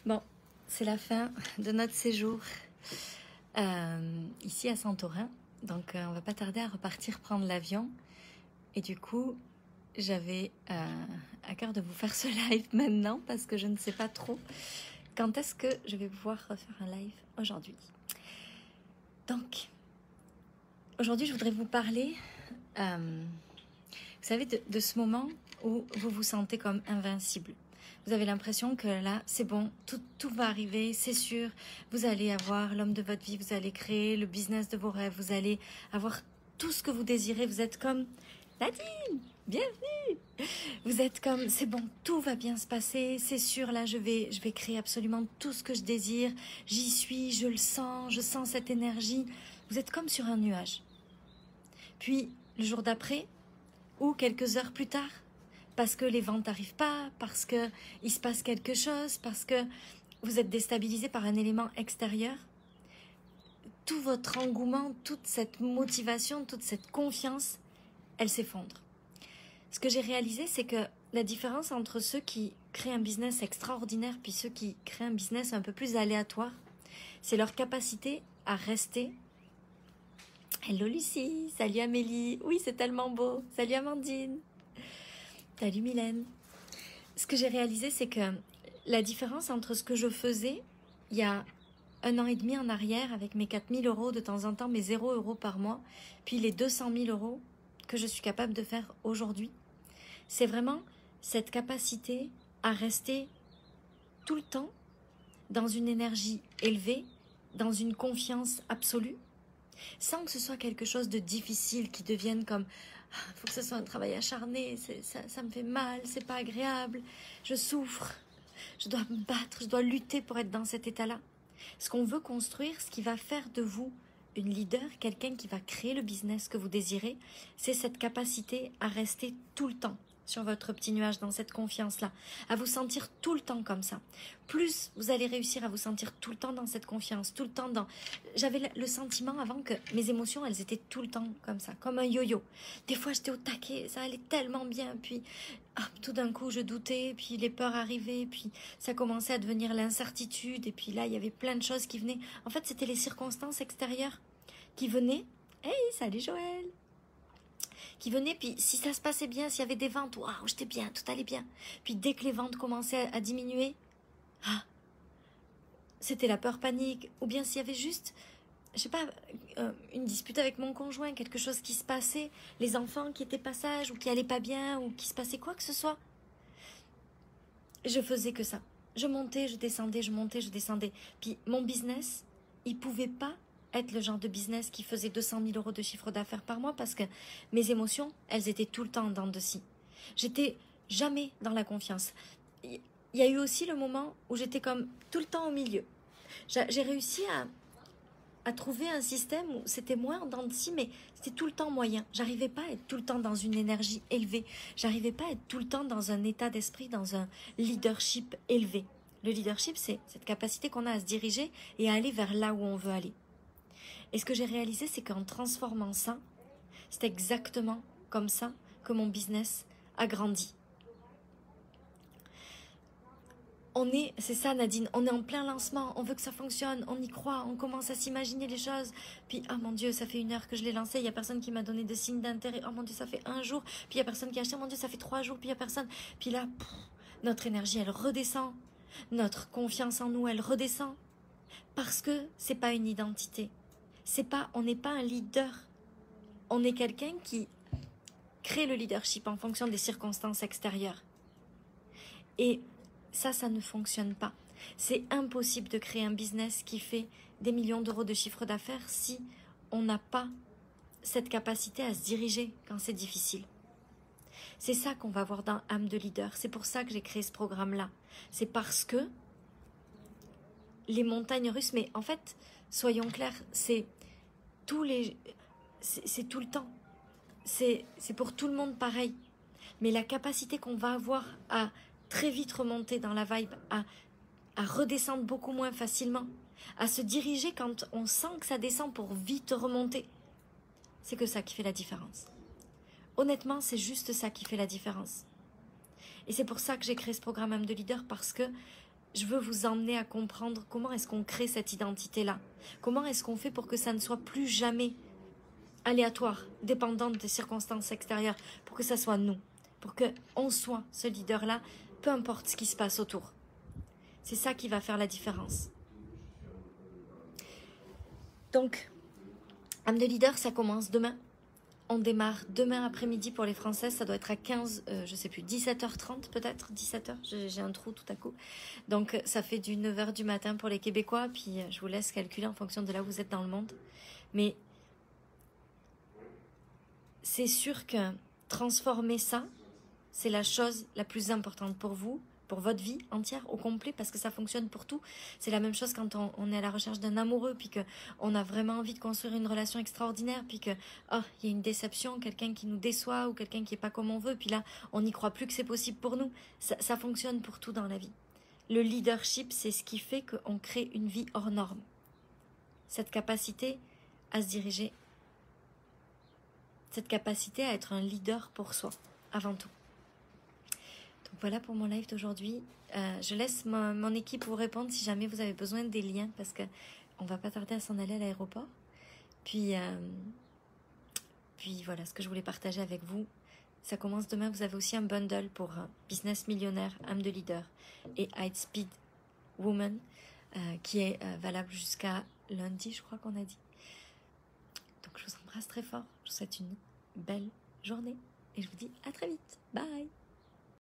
Bon, c'est la fin de notre séjour ici à Santorin. Donc, on va pas tarder à repartir prendre l'avion. Et du coup, j'avais à cœur de vous faire ce live maintenant parce que je ne sais pas trop quand est-ce que je vais pouvoir refaire un live aujourd'hui. Donc, aujourd'hui, je voudrais vous parler, vous savez, de ce moment où vous vous sentez comme invincible. Vous avez l'impression que là, c'est bon, tout va arriver, c'est sûr. Vous allez avoir l'homme de votre vie, vous allez créer le business de vos rêves, vous allez avoir tout ce que vous désirez. Vous êtes comme Nadine, bienvenue. Vous êtes comme, c'est bon, tout va bien se passer, c'est sûr. Là, je vais créer absolument tout ce que je désire. J'y suis, je sens cette énergie. Vous êtes comme sur un nuage. Puis, le jour d'après, ou quelques heures plus tard, parce que les ventes n'arrivent pas, parce qu'il se passe quelque chose, parce que vous êtes déstabilisé par un élément extérieur, tout votre engouement, toute cette motivation, toute cette confiance, elle s'effondre. Ce que j'ai réalisé, c'est que la différence entre ceux qui créent un business extraordinaire puis ceux qui créent un business un peu plus aléatoire, c'est leur capacité à rester. Hello Lucie, salut Amélie, oui c'est tellement beau, salut Amandine. Salut Mylène. Ce que j'ai réalisé, c'est que la différence entre ce que je faisais il y a 1 an et demi en arrière, avec mes 4 000 euros de temps en temps, mes 0 euros par mois, puis les 200 000 euros que je suis capable de faire aujourd'hui, c'est vraiment cette capacité à rester tout le temps dans une énergie élevée, dans une confiance absolue, sans que ce soit quelque chose de difficile qui devienne comme il faut que ce soit un travail acharné, ça me fait mal, c'est pas agréable, je souffre, je dois me battre, je dois lutter pour être dans cet état-là. Ce qu'on veut construire, ce qui va faire de vous une leader, quelqu'un qui va créer le business que vous désirez, c'est cette capacité à rester tout le temps sur votre petit nuage, dans cette confiance-là, à vous sentir tout le temps comme ça. Plus vous allez réussir à vous sentir tout le temps dans cette confiance, tout le temps dans... J'avais le sentiment avant que mes émotions, elles étaient tout le temps comme ça, comme un yo-yo. Des fois, j'étais au taquet, ça allait tellement bien, puis tout d'un coup, je doutais, puis les peurs arrivaient, puis ça commençait à devenir l'incertitude, et puis là, il y avait plein de choses qui venaient. En fait, c'était les circonstances extérieures qui venaient. Hey, salut Joël! Qui venaient, puis si ça se passait bien, s'il y avait des ventes, waouh, j'étais bien, tout allait bien. Puis dès que les ventes commençaient à diminuer, c'était la peur panique. Ou bien s'il y avait juste, je sais pas, une dispute avec mon conjoint, quelque chose qui se passait, les enfants qui étaient pas sages, ou qui allaient pas bien, ou qui se passait quoi que ce soit. Je faisais que ça. Je montais, je descendais, je montais, je descendais. Puis mon business, il pouvait pas être le genre de business qui faisait 200 000 euros de chiffre d'affaires par mois parce que mes émotions, elles étaient tout le temps en dents de scie. J'étais jamais dans la confiance. Il y a eu aussi le moment où j'étais comme tout le temps au milieu. J'ai réussi à trouver un système où c'était moins en dents de scie, mais c'était tout le temps moyen. J'arrivais pas à être tout le temps dans une énergie élevée. J'arrivais pas à être tout le temps dans un état d'esprit, dans un leadership élevé. Le leadership, c'est cette capacité qu'on a à se diriger et à aller vers là où on veut aller. Et ce que j'ai réalisé, c'est qu'en transformant ça, c'est exactement comme ça que mon business a grandi. C'est ça Nadine, on est en plein lancement, on veut que ça fonctionne, on y croit, on commence à s'imaginer les choses. Puis, oh mon Dieu, ça fait 1 heure que je l'ai lancé, il n'y a personne qui m'a donné de signe d'intérêt. Oh mon Dieu, ça fait 1 jour, puis il n'y a personne qui a acheté. Oh mon Dieu, ça fait 3 jours, puis il n'y a personne. Puis là, notre énergie, elle redescend. Notre confiance en nous, elle redescend. Parce que c'est pas une identité. On n'est pas un leader. On est quelqu'un qui crée le leadership en fonction des circonstances extérieures. Et ça ne fonctionne pas. C'est impossible de créer un business qui fait des millions d'euros de chiffre d'affaires si on n'a pas cette capacité à se diriger quand c'est difficile. C'est ça qu'on va voir dans âme de leader. C'est pour ça que j'ai créé ce programme-là. C'est parce que les montagnes russes, mais en fait, soyons clairs, c'est tout le temps. C'est pour tout le monde pareil. Mais la capacité qu'on va avoir à très vite remonter dans la vibe, à redescendre beaucoup moins facilement, à se diriger quand on sent que ça descend pour vite remonter, c'est que ça qui fait la différence. Honnêtement, c'est juste ça qui fait la différence. Et c'est pour ça que j'ai créé ce programme âme de leader, parce que je veux vous emmener à comprendre comment est-ce qu'on crée cette identité-là. Comment est-ce qu'on fait pour que ça ne soit plus jamais aléatoire, dépendante des circonstances extérieures, pour que ça soit nous, pour qu'on soit ce leader-là, peu importe ce qui se passe autour. C'est ça qui va faire la différence. Donc, âme de leader, ça commence demain. On démarre demain après-midi pour les Françaises, ça doit être à 17h30 peut-être, 17h, j'ai un trou tout à coup. Donc ça fait du 9h du matin pour les Québécois, puis je vous laisse calculer en fonction de là où vous êtes dans le monde. Mais c'est sûr que transformer ça, c'est la chose la plus importante pour vous, pour votre vie entière, au complet, parce que ça fonctionne pour tout. C'est la même chose quand on est à la recherche d'un amoureux, puis qu'on a vraiment envie de construire une relation extraordinaire, puis il y a une déception, quelqu'un qui nous déçoit, ou quelqu'un qui n'est pas comme on veut, puis là, on n'y croit plus que c'est possible pour nous. Ça fonctionne pour tout dans la vie. Le leadership, c'est ce qui fait qu'on crée une vie hors norme. Cette capacité à se diriger, cette capacité à être un leader pour soi, avant tout. Donc voilà pour mon live d'aujourd'hui. Je laisse mon équipe vous répondre si jamais vous avez besoin des liens, parce qu'on va pas tarder à s'en aller à l'aéroport. Puis voilà ce que je voulais partager avec vous. Ça commence demain. Vous avez aussi un bundle pour Business Millionnaire, âme de leader et High Speed Woman qui est valable jusqu'à lundi, je crois qu'on a dit. Donc je vous embrasse très fort. Je vous souhaite une belle journée et je vous dis à très vite. Bye!